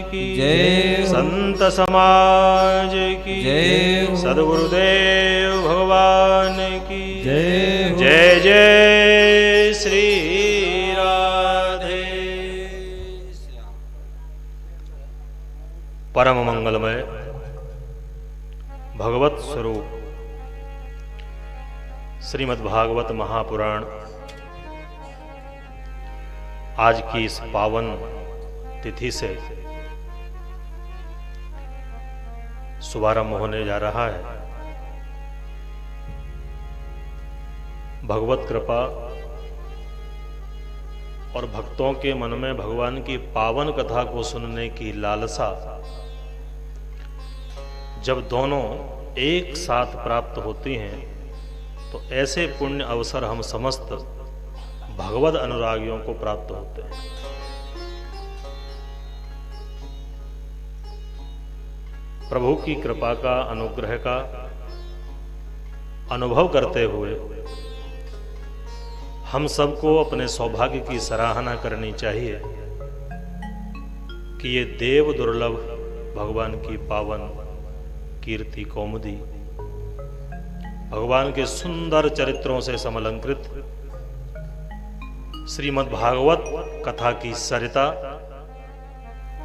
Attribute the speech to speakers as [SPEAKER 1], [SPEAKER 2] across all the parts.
[SPEAKER 1] की
[SPEAKER 2] जय।
[SPEAKER 1] संत समाज की
[SPEAKER 2] जय।
[SPEAKER 1] सद्गुरुदेव भगवान की
[SPEAKER 2] जय।
[SPEAKER 1] जय जय श्री राधे। परम मंगलमय भगवत स्वरूप श्रीमद्भागवत महापुराण आज की इस पावन तिथि से शुभारंभ होने जा रहा है। भगवत कृपा और भक्तों के मन में भगवान की पावन कथा को सुनने की लालसा जब दोनों एक साथ प्राप्त होती हैं तो ऐसे पुण्य अवसर हम समस्त भगवद अनुरागियों को प्राप्त होते हैं। प्रभु की कृपा का अनुग्रह का अनुभव करते हुए हम सबको अपने सौभाग्य की सराहना करनी चाहिए कि ये देव दुर्लभ भगवान की पावन कीर्ति कौमुदी भगवान के सुंदर चरित्रों से समलंकृत श्रीमद् भागवत कथा की सरिता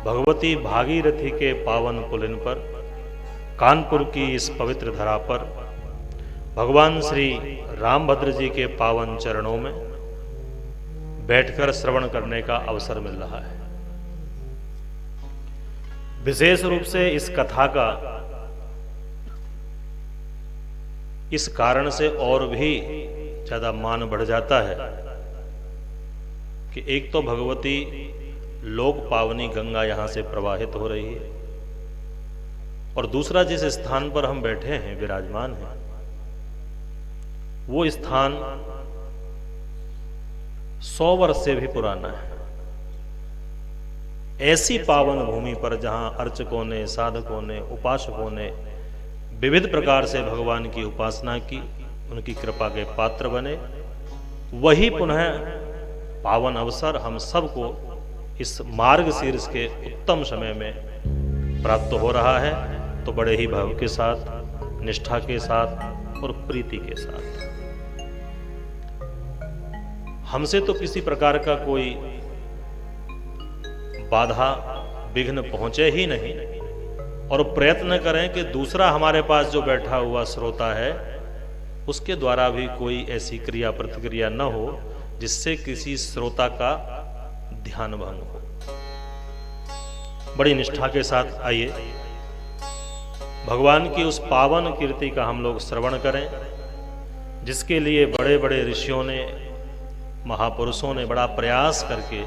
[SPEAKER 1] भगवती भागीरथी के पावन पुलिन पर कानपुर की इस पवित्र धरा पर भगवान श्री रामभद्र जी के पावन चरणों में बैठकर श्रवण करने का अवसर मिल रहा है। विशेष रूप से इस कथा का इस कारण से और भी ज्यादा मान बढ़ जाता है कि एक तो भगवती लोक पावनी गंगा यहां से प्रवाहित हो रही है और दूसरा जिस स्थान पर हम बैठे हैं विराजमान हैं वो स्थान 100 वर्ष से भी पुराना है। ऐसी पावन भूमि पर जहां अर्चकों ने साधकों ने उपासकों ने विविध प्रकार से भगवान की उपासना की उनकी कृपा के पात्र बने वही पुनः पावन अवसर हम सबको इस मार्ग शीर्ष के उत्तम समय में प्राप्त हो रहा है। तो बड़े ही भाव के साथ निष्ठा के साथ और प्रीति के साथ हमसे तो किसी प्रकार का कोई बाधा विघ्न पहुंचे ही नहीं और प्रयत्न करें कि दूसरा हमारे पास जो बैठा हुआ श्रोता है उसके द्वारा भी कोई ऐसी क्रिया प्रतिक्रिया न हो जिससे किसी श्रोता का ध्यान भंग हो। बड़ी निष्ठा के साथ आइए भगवान की उस पावन कीर्ति का हम लोग श्रवण करें जिसके लिए बड़े बड़े ऋषियों ने महापुरुषों ने बड़ा प्रयास करके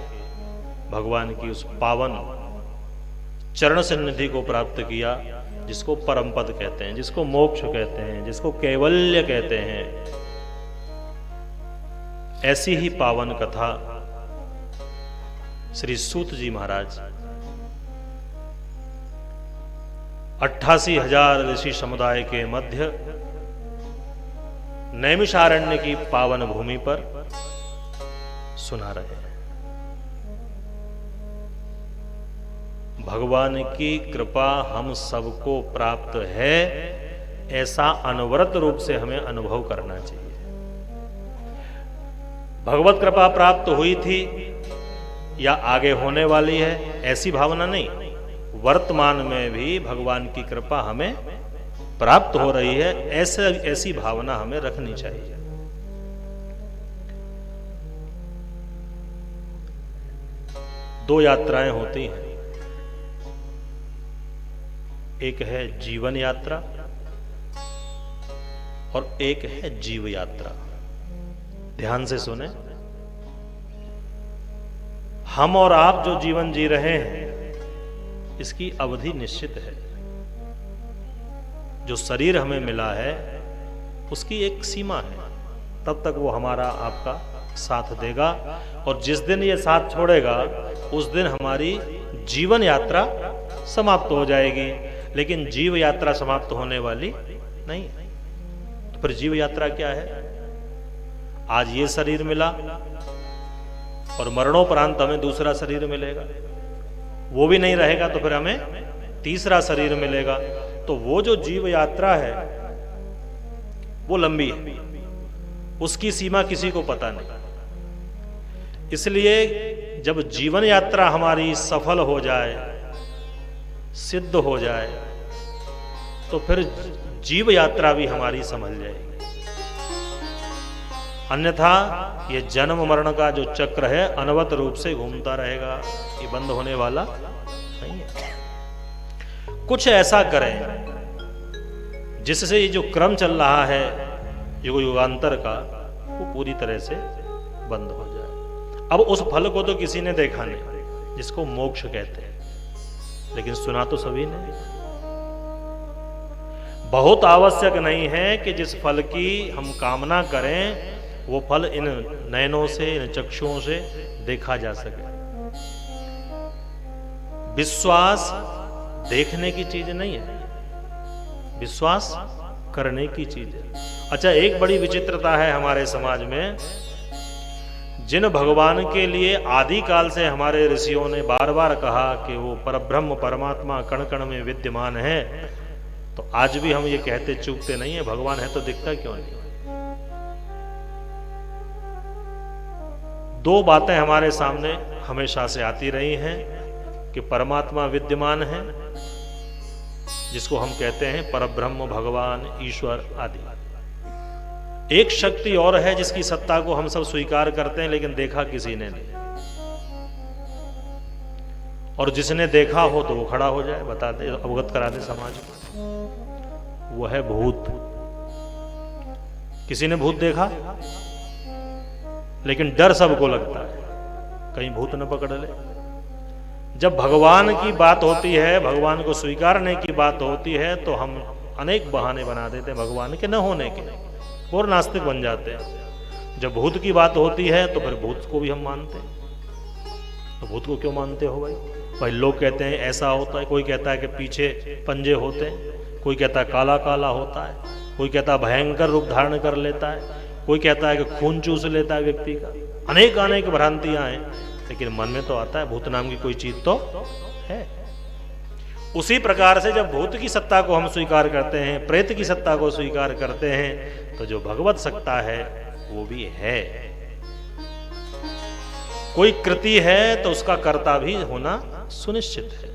[SPEAKER 1] भगवान की उस पावन चरण सन्निधि को प्राप्त किया जिसको परम पद कहते हैं, जिसको मोक्ष कहते हैं, जिसको कैवल्य कहते हैं। ऐसी ही पावन कथा श्री सूत जी महाराज 88,000 ऋषि समुदाय के मध्य नैमिषारण्य की पावन भूमि पर सुना रहे हैं। भगवान की कृपा हम सबको प्राप्त है ऐसा अनवरत रूप से हमें अनुभव करना चाहिए। भगवत कृपा प्राप्त हुई थी या आगे होने वाली है ऐसी भावना नहीं, वर्तमान में भी भगवान की कृपा हमें प्राप्त हो रही है ऐसी भावना हमें रखनी चाहिए। दो यात्राएं होती हैं, एक है जीवन यात्रा और एक है जीव यात्रा। ध्यान से सुने, हम और आप जो जीवन जी रहे हैं इसकी अवधि निश्चित है। जो शरीर हमें मिला है उसकी एक सीमा है, तब तक वो हमारा आपका साथ देगा और जिस दिन ये साथ छोड़ेगा उस दिन हमारी जीवन यात्रा समाप्त हो जाएगी। लेकिन जीव यात्रा समाप्त होने वाली नहीं। तो फिर जीव यात्रा क्या है? आज ये शरीर मिला और मरणोपरांत हमें दूसरा शरीर मिलेगा। वो भी नहीं रहेगा तो फिर हमें तीसरा शरीर मिलेगा। तो वो जो जीव यात्रा है वो लंबी है, उसकी सीमा किसी को पता नहीं। इसलिए जब जीवन यात्रा हमारी सफल हो जाए, सिद्ध हो जाए, तो फिर जीव यात्रा भी हमारी संभल जाएगी। अन्यथा ये जन्म मरण का जो चक्र है अनवरत रूप से घूमता रहेगा, ये बंद होने वाला नहीं है। कुछ ऐसा करें जिससे ये जो क्रम चल रहा है युग युगांतर का, वो पूरी तरह से बंद हो जाए। अब उस फल को तो किसी ने देखा नहीं जिसको मोक्ष कहते हैं, लेकिन सुना तो सभी ने। बहुत आवश्यक नहीं है कि जिस फल की हम कामना करें वो फल इन नयनों से, इन चक्षुओं से देखा जा सके। विश्वास देखने की चीज नहीं है, विश्वास करने की चीज है। अच्छा, एक बड़ी विचित्रता है हमारे समाज में, जिन भगवान के लिए आदि काल से हमारे ऋषियों ने बार बार कहा कि वो परब्रह्म परमात्मा कण कण में विद्यमान है, तो आज भी हम ये कहते चूकते नहीं है, भगवान है तो दिखता क्यों नहीं। दो बातें हमारे सामने हमेशा से आती रही हैं कि परमात्मा विद्यमान है, जिसको हम कहते हैं परब्रह्म भगवान ईश्वर आदि। एक शक्ति और है जिसकी सत्ता को हम सब स्वीकार करते हैं, लेकिन देखा किसी ने नहीं। और जिसने देखा हो तो वो खड़ा हो जाए, बता दे, अवगत करा दे समाज को। वो है भूत। किसी ने भूत देखा, लेकिन डर सबको लगता है कहीं भूत न पकड़ ले। जब भगवान की बात होती है, भगवान को स्वीकारने की बात होती है, तो हम अनेक बहाने बना देते हैं भगवान के न होने के, और नास्तिक बन जाते हैं। जब भूत की बात होती है तो फिर भूत को भी हम मानते हैं। तो भूत को क्यों मानते हो भाई? लोग कहते हैं ऐसा होता है, कोई कहता है कि पीछे पंजे होते हैं, कोई कहता है काला काला होता है, कोई कहता है भयंकर रूप धारण कर लेता है, कोई कहता है कि खून चूस लेता है व्यक्ति का। अनेक भ्रांतियां हैं, लेकिन मन में तो आता है भूत नाम की कोई चीज तो है। उसी प्रकार से जब भूत की सत्ता को हम स्वीकार करते हैं, प्रेत की सत्ता को स्वीकार करते हैं, तो जो भगवत सत्ता है वो भी है। कोई कृति है तो उसका कर्ता भी होना सुनिश्चित है।